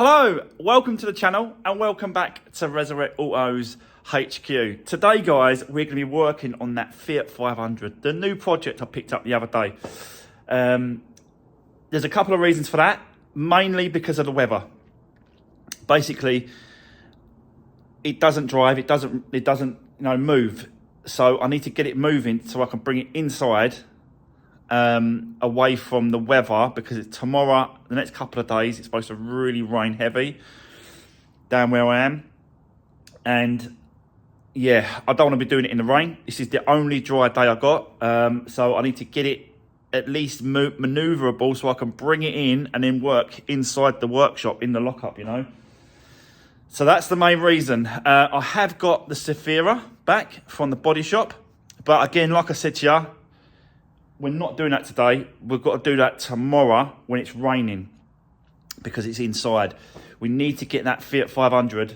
Hello, welcome to the channel and welcome back to Resurwreck Autos HQ. Today guys, we're going to be working on that Fiat 500, the new project I picked up the other day. There's a couple of reasons for that, mainly because of the weather. Basically, it doesn't drive, it doesn't move. So I need to get it moving so I can bring it inside away from the weather, because it's tomorrow, the next couple of days, it's supposed to really rain heavy down where I am. And yeah, I don't want to be doing it in the rain. This is the only dry day I got. So I need to get it at least maneuverable so I can bring it in and then work inside the workshop in the lockup, So that's the main reason. I have got the Sephira back from the body shop. But again, like I said to you, we're not doing that today. We've got to do that tomorrow when it's raining, because it's inside. We need to get that Fiat 500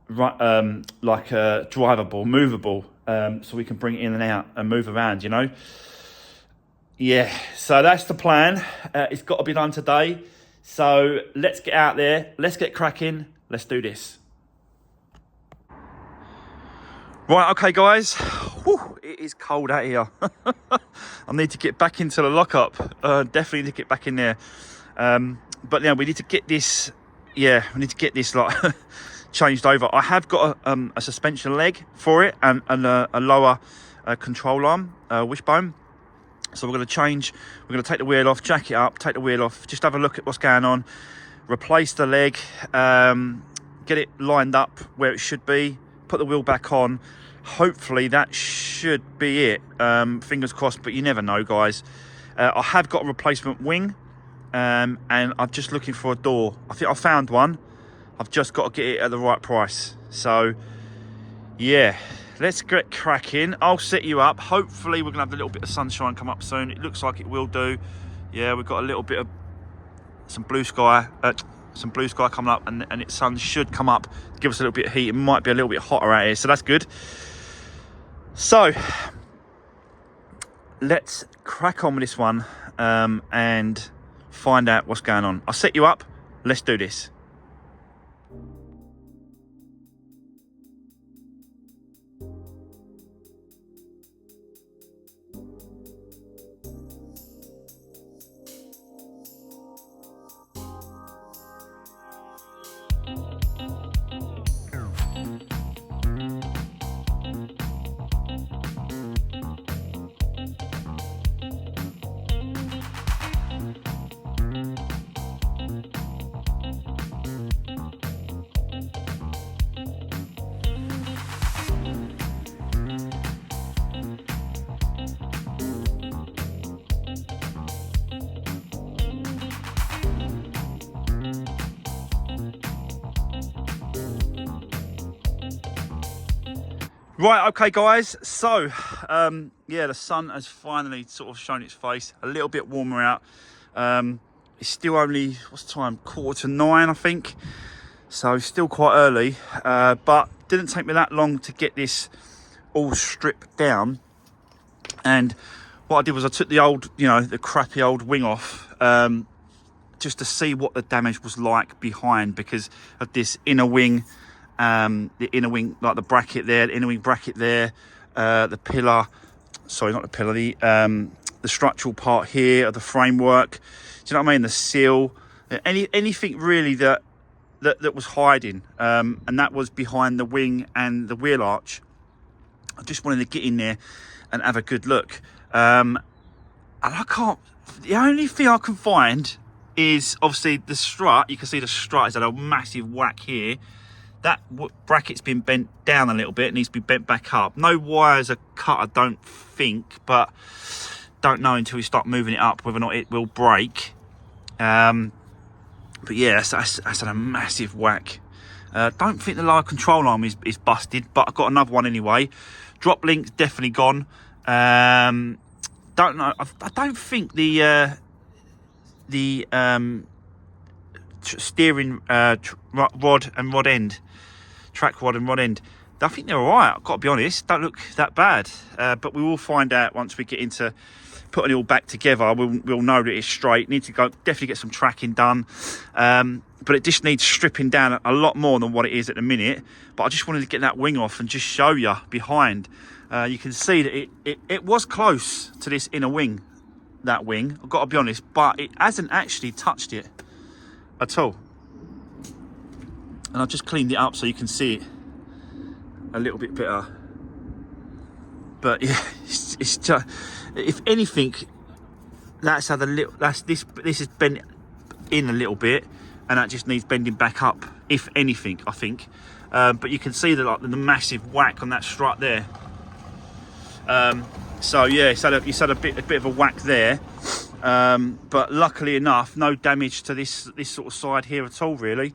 drivable, movable, so we can bring it in and out and move around, Yeah, so that's the plan. It's got to be done today. So let's get out there. Let's get cracking. Let's do this. Right, okay guys, whew, it is cold out here. I need to get back into the lockup. Definitely need to get back in there. But yeah, we need to get this, like changed over. I have got a suspension leg for it and a lower control arm, wishbone. So we're going to take the wheel off, jack it up, take the wheel off, just have a look at what's going on, replace the leg, get it lined up where it should be, put the wheel back on. Hopefully that should be it. Fingers crossed, but you never know, guys. I have got a replacement wing, and I'm just looking for a door. I think I found one. I've just got to get it at the right price. So yeah, let's get cracking. I'll set you up. Hopefully we're gonna have a little bit of sunshine come up soon. It looks like it will do. Yeah, we've got a little bit of some blue sky coming up, and the sun should come up, give us a little bit of heat. It might be a little bit hotter out here, so that's good. So let's crack on with this one and find out what's going on. I'll set you up. Let's do this. Right, okay guys, so yeah, the sun has finally sort of shown its face. A little bit warmer out. It's still only, what's the time, 8:45 I think, so still quite early, but didn't take me that long to get this all stripped down. And what I did was I took the old, the crappy old wing off, just to see what the damage was like behind, because of this inner wing. The inner wing, like the bracket there, the inner wing bracket there, the pillar, sorry, not the pillar, the structural part here of the framework. Do you know what I mean? The seal, anything really that was hiding, and that was behind the wing and the wheel arch. I just wanted to get in there and have a good look. And I can't. The only thing I can find is obviously the strut. You can see the strut has had a massive whack here. That bracket's been bent down a little bit. It needs to be bent back up. No wires are cut, I don't think, but don't know until we start moving it up whether or not it will break. But yeah, that's had a massive whack. Don't think the lower control arm is busted, but I've got another one anyway. Drop link's definitely gone. Don't know. I don't think the steering rod and rod end, track rod and rod end, I think they're all right. I've got to be honest, don't look that bad, but we will find out once we get into putting it all back together. We'll know that it's straight. Need to go definitely get some tracking done. but it just needs stripping down a lot more than what it is at the minute. But I just wanted to get that wing off and just show you behind. You can see that it was close to this inner wing, that wing, I've got to be honest, but it hasn't actually touched it at all. And I've just cleaned it up so you can see it a little bit better. But yeah, it's just, if anything, that's how this is bent in a little bit, and that just needs bending back up, if anything, I think. But you can see the massive whack on that strut there. So yeah, it's had a bit of a whack there. But luckily enough, no damage to this sort of side here at all, really,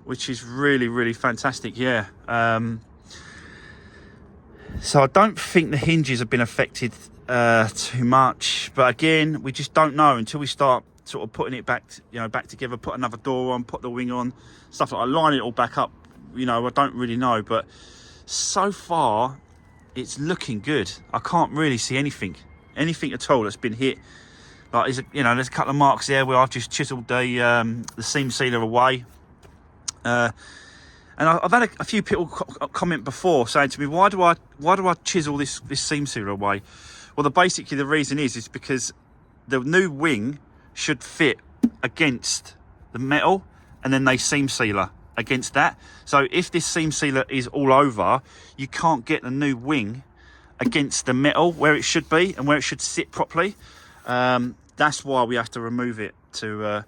which is really fantastic. Yeah. So I don't think the hinges have been affected too much, but again, we just don't know until we start sort of putting it back together, put another door on, put the wing on, stuff like that, line it all back up. I don't really know, but so far it's looking good. I can't really see anything at all that's been hit. Like, there's a couple of marks there where I've just chiseled the seam sealer away. And I've had a few people comment before saying to me, why do I chisel this seam sealer away? Well, basically the reason is because the new wing should fit against the metal, and then they seam sealer against that. So if this seam sealer is all over, you can't get the new wing against the metal where it should be and where it should sit properly. That's why we have to remove it to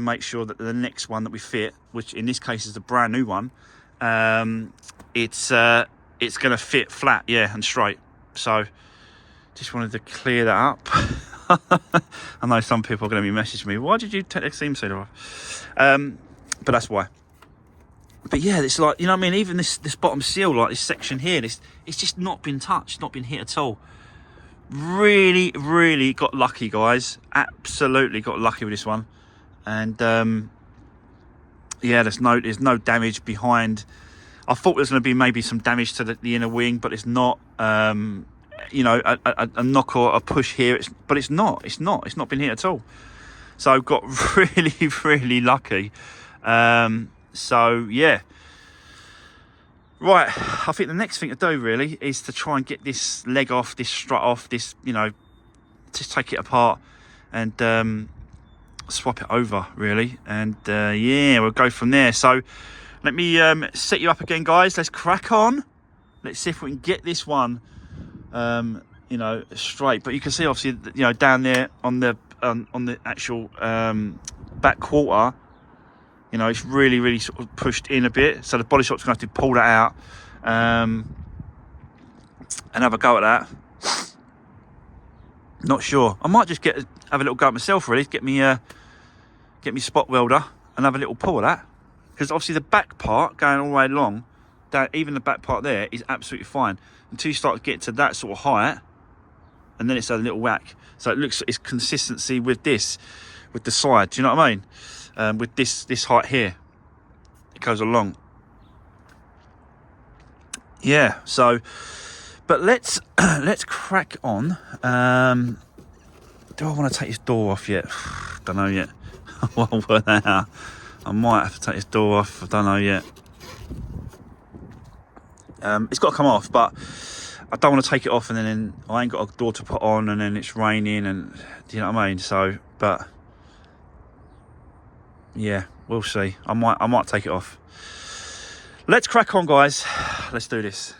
make sure that the next one that we fit, which in this case is a brand new one, it's going to fit flat, yeah, and straight. So just wanted to clear that up. I know some people are going to be messaging me, why did you take the seam sealer off? But that's why. But yeah, it's like, what I mean, even this bottom seal, like this section here, it's just not been touched, not been hit at all. Really got lucky, guys. Absolutely got lucky with this one. And yeah, there's no damage behind. I thought there was going to be maybe some damage to the inner wing, but it's not. A knock or a push here, but it's not been hit at all. So got really lucky. So yeah, right, I think the next thing to do really is to try and get this leg off, this strut off, this, just take it apart and swap it over really, and yeah, we'll go from there. So let me set you up again, guys. Let's crack on. Let's see if we can get this one straight. But you can see obviously, down there on the actual back quarter, it's really sort of pushed in a bit, so the body shop's gonna have to pull that out and have a go at that. Not sure, I might just have a little go at myself really, get me spot welder and have a little pull of that, because obviously the back part going all the way along, even the back part there is absolutely fine until you start to get to that sort of height, and then it's a little whack. So it's consistency with the side, do you know what I mean? With this height here, it goes along. Yeah, so, but let's crack on. Do I want to take this door off yet? Don't know yet. I'll work that out. I might have to take this door off. I don't know yet. It's got to come off, but I don't want to take it off and then I ain't got a door to put on and then it's raining, and do you know what I mean? So, but yeah, we'll see. I might take it off. Let's crack on, guys. Let's do this.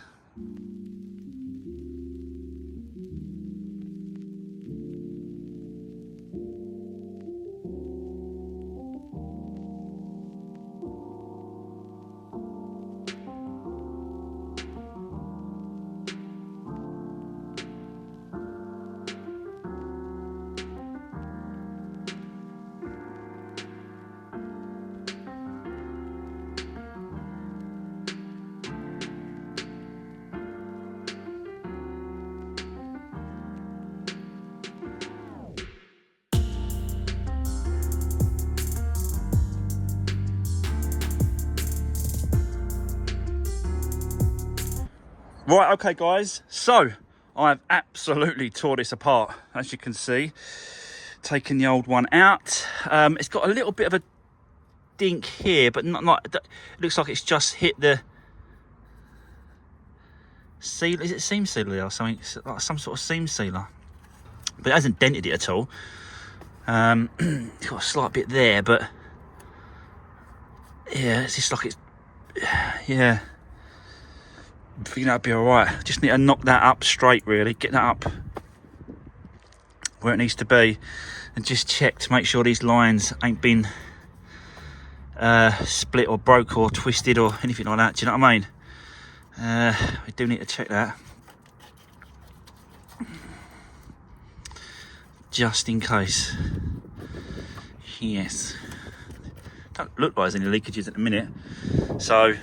Right, okay guys, so I've absolutely tore this apart, as you can see, taking the old one out. It's got a little bit of dink here, but not. It looks like it's just hit the seal. Is it seam sealer or something? It's like some sort of seam sealer, but it hasn't dented it at all. It's got a slight bit there, but yeah, it's just like it's, yeah. I think that'll be all right. Just need to knock that up straight, really. Get that up where it needs to be, and just check to make sure these lines ain't been split or broke or twisted or anything like that. Do you know what I mean? We do need to check that, just in case. Yes, don't look like there's any leakages at the minute, so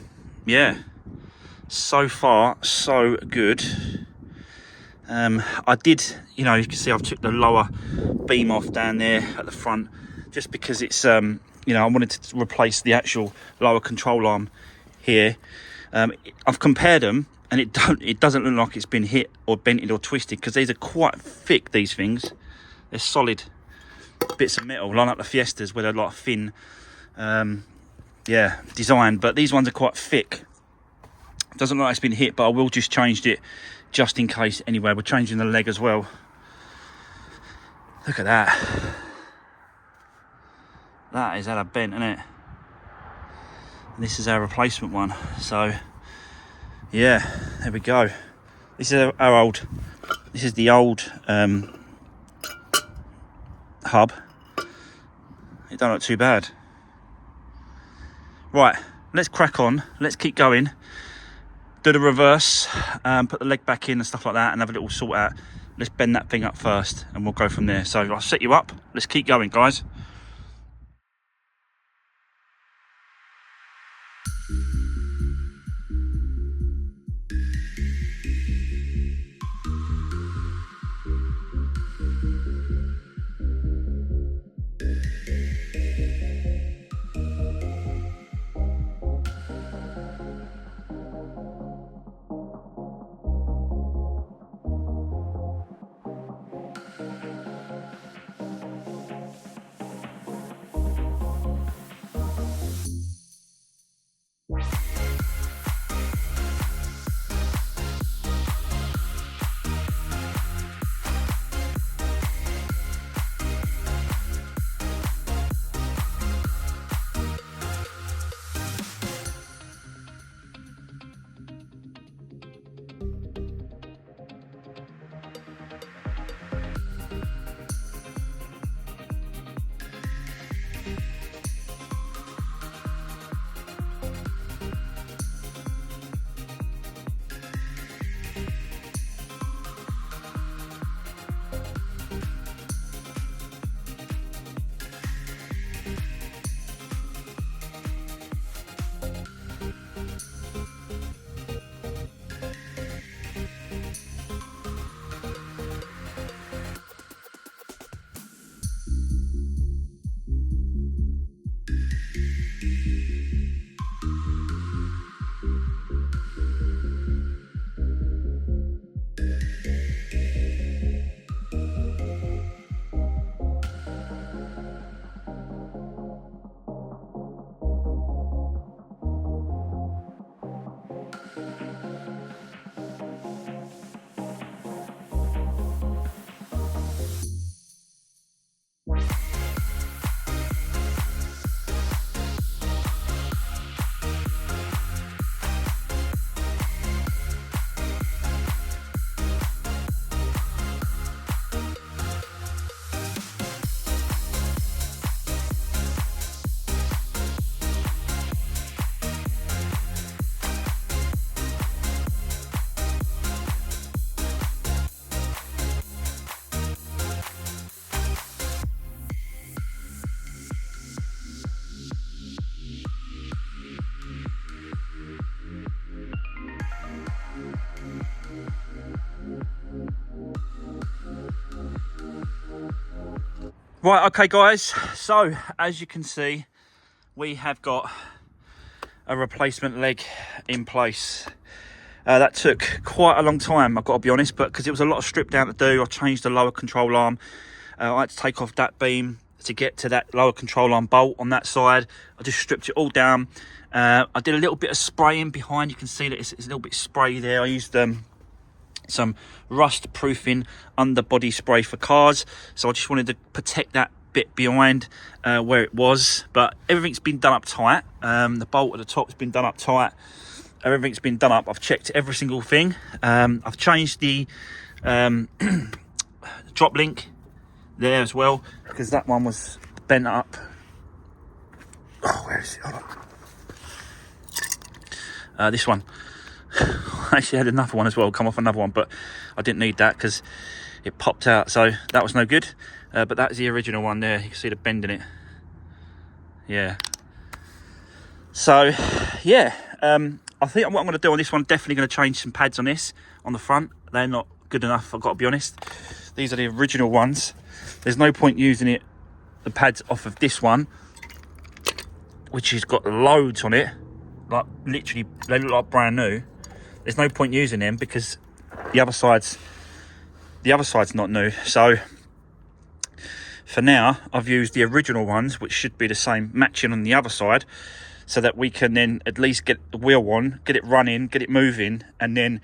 yeah, so far so good. I did, you know, you can see I've took the lower beam off down there at the front, just because it's you know, I wanted to replace the actual lower control arm here. I've compared them, and it doesn't look like it's been hit or bented or twisted, because these are quite thick, these things. They're solid bits of metal, like the Fiestas, where they're like thin yeah, design, but these ones are quite thick. Doesn't look like it's been hit, but I will just change it just in case. Anyway, we're changing the leg as well. Look at that. That is at a bent, isn't it? And this is our replacement one. So yeah, there we go. This is our old, this is the old hub. It don't look too bad. Right, let's crack on. Let's keep going. Do the reverse, put the leg back in and stuff like that, and have a little sort out. Let's bend that thing up first, and we'll go from there. So I'll set you up. Let's keep going, guys. Right, okay guys, so as you can see, we have got a replacement leg in place. That took quite a long time, I've got to be honest, but because it was a lot of strip down to do. I changed the lower control arm. I had to take off that beam, to get to that lower control arm bolt on that side. I just stripped it all down. I did a little bit of spraying behind. You can see that it's a little bit spray there. I used some rust proofing underbody spray for cars, so I just wanted to protect that bit behind where it was. But everything's been done up tight. The bolt at the top's been done up tight. Everything's been done up. I've checked every single thing. I've changed the drop link there as well, because that one was bent up. Oh, where is it? Hold on. This one. I actually had another one as well, come off another one, but I didn't need that because it popped out, so that was no good. But that's the original one there. You can see the bend in it. Yeah. So, yeah. I think what I'm going to do on this one, definitely going to change some pads on this, on the front. They're not good enough, I've got to be honest. These are the original ones. There's no point using the pads off of this one, which has got loads on it. Like, literally, they look like brand new. There's no point using them because the other side's not new. So for now, I've used the original ones, which should be the same, matching on the other side, so that we can then at least get the wheel on, get it running, get it moving, and then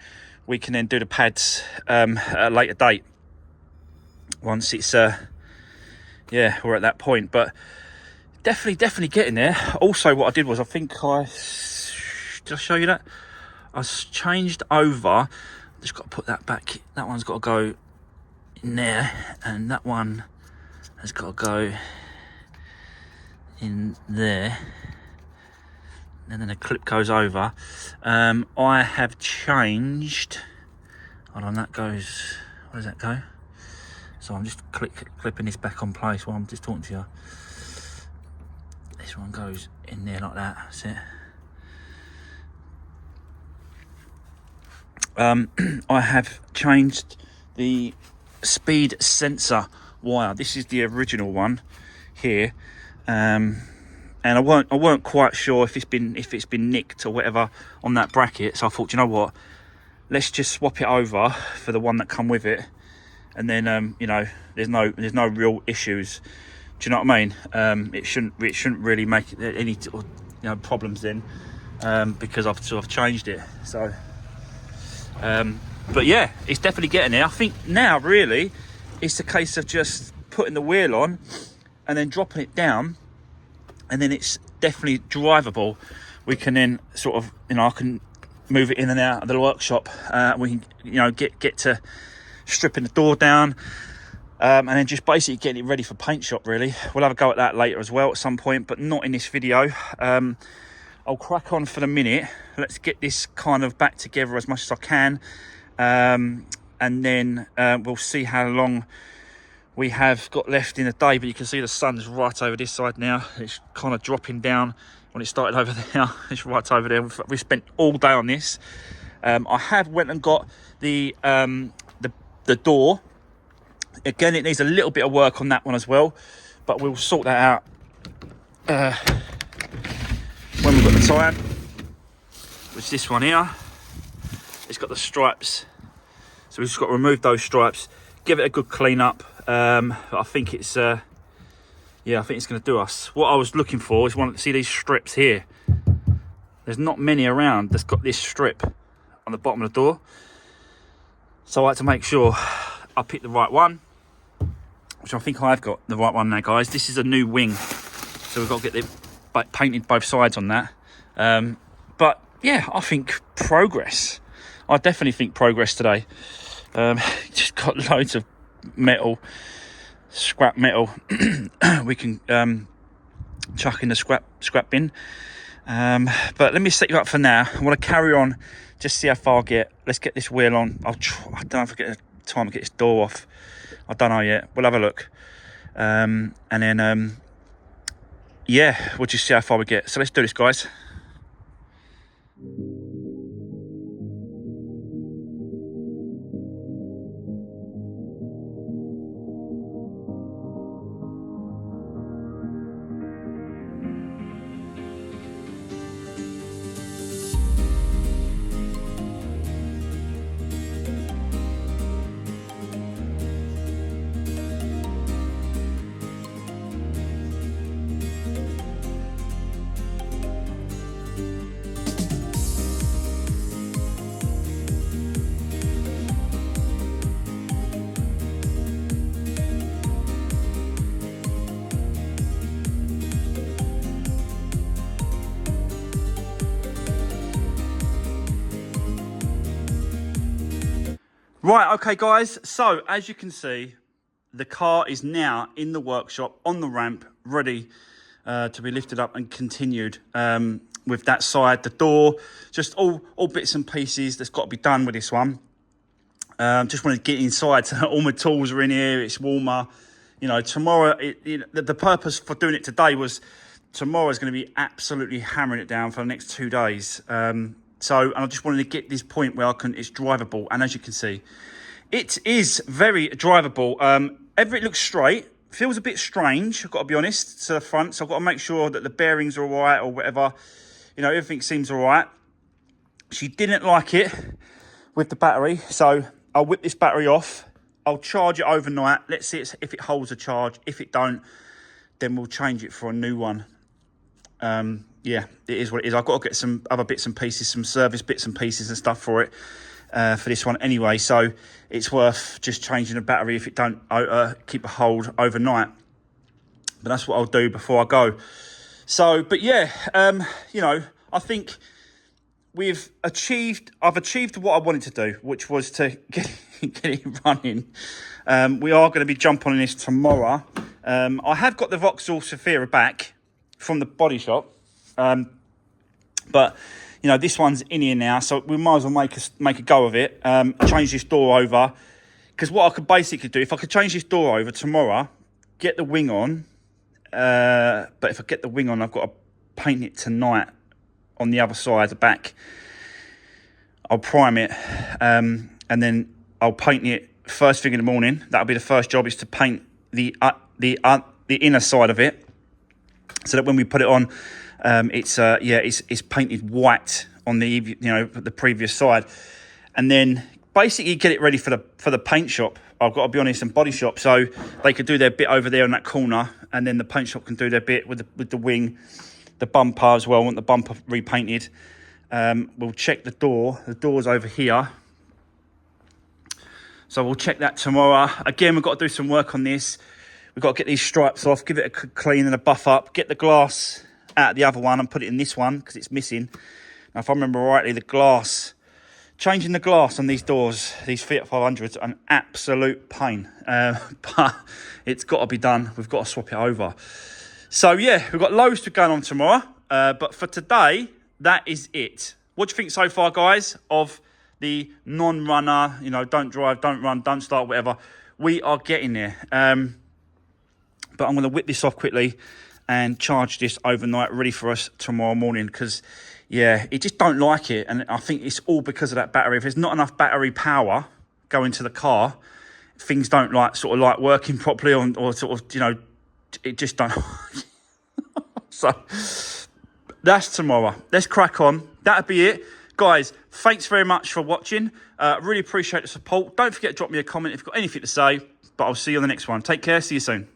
we can then do the pads at a later date. Once it's yeah, we're at that point. But definitely getting there. Also, what I did was, I think did I show you that? I changed over. Just got to put that back. That one's got to go in there, and that one has got to go in there, and then the clip goes over. I have changed. Hold on, that goes. Where does that go? So I'm just clipping this back on place while I'm just talking to you. This one goes in there like that. That's it. I have changed the speed sensor wire. This is the original one here, and I weren't quite sure if it's been nicked or whatever on that bracket. So I thought, you know what, let's just swap it over for the one that come with it, and then you know, there's no real issues. Do you know what I mean? It shouldn't really make any problems then, because I've sort of changed it. So. But yeah, it's definitely getting there. I think now really it's a case of just putting the wheel on and then dropping it down, and then it's definitely drivable. We can then sort of, I can move it in and out of the workshop. We can, get to stripping the door down, and then just basically getting it ready for paint shop really. We'll have a go at that later as well at some point, but not in this video. I'll crack on for the minute. Let's get this kind of back together as much as I can, and then we'll see how long we have got left in the day. But you can see the sun's right over this side now. It's kind of dropping down. When it started over there, it's right over there. We've spent all day on this. I have went and got the door. Again, it needs a little bit of work on that one as well, but we'll sort that out when we've got the time. Which this one here, it's got the stripes, so we've just got to remove those stripes, give it a good clean up. I think it's I think it's going to do us. What I was looking for is see these strips here. There's not many around that's got this strip on the bottom of the door, so I had to make sure I picked the right one, which I think I've got the right one now, guys. This is a new wing, so we've got to get it painted both sides on that. But yeah, I think progress. I definitely think progress today. Just got loads of metal, scrap metal. We can chuck in the scrap bin. But let me set you up for now. I want to carry on, just see how far I get. Let's get this wheel on. I don't know if I get time to get this door off. I don't know yet. We'll have a look. And then yeah, we'll just see how far we get. So let's do this, guys. Right, okay, guys. So, as you can see, the car is now in the workshop, on the ramp, ready to be lifted up and continued. With that side, the door, just all bits and pieces that's got to be done with this one. Just wanted to get inside, so all my tools are in here, it's warmer. You know, tomorrow, the purpose for doing it today was tomorrow's going to be absolutely hammering it down for the next 2 days. And I just wanted to get this point where it's drivable. And as you can see, it is very drivable. Everything looks straight. Feels a bit strange, I've got to be honest, to the front. So I've got to make sure that the bearings are all right or whatever. You know, everything seems all right. She didn't like it with the battery. So I'll whip this battery off. I'll charge it overnight. Let's see if it holds a charge. If it don't, then we'll change it for a new one. Yeah, it is what it is. I've got to get some other bits and pieces, some service bits and pieces and stuff for it, for this one anyway. So it's worth just changing the battery if it don't keep a hold overnight. But that's what I'll do before I go. So, but yeah, you know, I think I've achieved what I wanted to do, which was to get it running. We are going to be jumping on this tomorrow. I have got the Vauxhall Zafira back from the body shop. But, you know, this one's in here now, so we might as well make a go of it. Change this door over. Because what I could basically do, if I could change this door over tomorrow, get the wing on. But if I get the wing on, I've got to paint it tonight on the other side, the back. I'll prime it, and then I'll paint it first thing in the morning. That'll be the first job, is to paint the inner side of it, so that when we put it on, it's painted white on the previous side, and then basically get it ready for the paint shop. I've got to be honest, and body shop, so they could do their bit over there in that corner, and then the paint shop can do their bit with the wing, the bumper as well. I want the bumper repainted. We'll check the door. The door's over here, so we'll check that tomorrow. Again, we've got to do some work on this. We've got to get these stripes off, give it a clean and a buff up, get the glass out of the other one and put it in this one because it's missing. Now, if I remember rightly, changing the glass on these doors, these Fiat 500s, an absolute pain. But it's got to be done. We've got to swap it over. So, yeah, we've got loads to go on tomorrow. But for today, that is it. What do you think so far, guys, of the non-runner, you know, don't drive, don't run, don't start, whatever? We are getting there. But I'm going to whip this off quickly and charge this overnight, ready for us tomorrow morning. Because, yeah, it just don't like it. And I think it's all because of that battery. If there's not enough battery power going to the car, things don't like working properly, or sort of, you know, it just don't. So that's tomorrow. Let's crack on. That'll be it. Guys, thanks very much for watching. Really appreciate the support. Don't forget to drop me a comment if you've got anything to say. But I'll see you on the next one. Take care. See you soon.